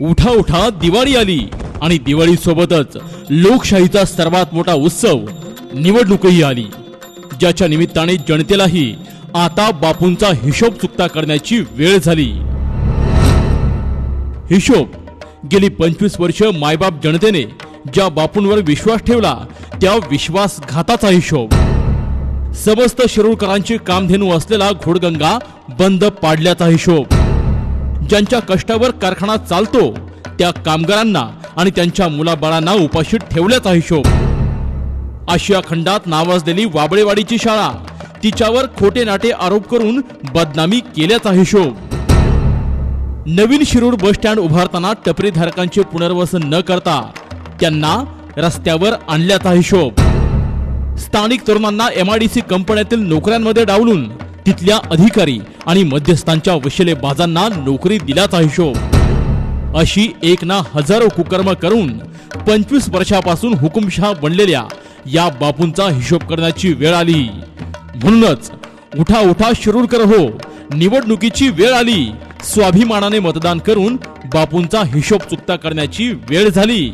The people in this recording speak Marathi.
उठा उठा दिवाळी आली आणि दिवाळी सोबतच लोकशाहीचा सर्वात मोठा उत्सव निवडणूकही आली, ज्याच्या निमित्ताने जनतेलाही आता बापूंचा हिशोब चुकता करण्याची वेळ झाली। हिशोब गेली 25 वर्ष मायबाप जनतेने ज्या बापूंवर विश्वास ठेवला त्या विश्वासघाताचा हिशोब। समस्त शिरूरकरांची कामधेनू असलेला घोडगंगा बंद पाडल्याचा हिशोब। ज्यांच्या कष्टावर कारखाना चालतो त्या कामगारांना आणि त्यांच्या मुलाबाळांना उपाशी ठेवल्याचा हिशोब। आशिया खंडात नावाजलेली वाबळेवाडीची शाळा तिच्यावर खोटे नाटे आरोप करून बदनामी केल्याचा हिशोब। नवीन शिरूर बस स्टँड उभारताना टपरीधारकांचे पुनर्वसन न करता त्यांना रस्त्यावर आणल्याचा हिशोब। स्थानिक तरुणांना MIDC कंपन्यातील नोकऱ्यांमध्ये डावलून तिथल्या अधिकारी आणि मध्यस्थांच्या वशिलेबाजांना नोकरी दिल्याचा हिशोब। अशी एक ना हजारो कुकर्म करून 25 वर्षापासून हुकुमशहा बनलेल्या या बापूंचा हिशोब करण्याची वेळ आली। म्हणूनच उठा उठा शिरूरकर हो, निवडणुकीची वेळ आली। स्वाभिमानाने मतदान करून बापूंचा हिशोब चुकता करण्याची वेळ झाली।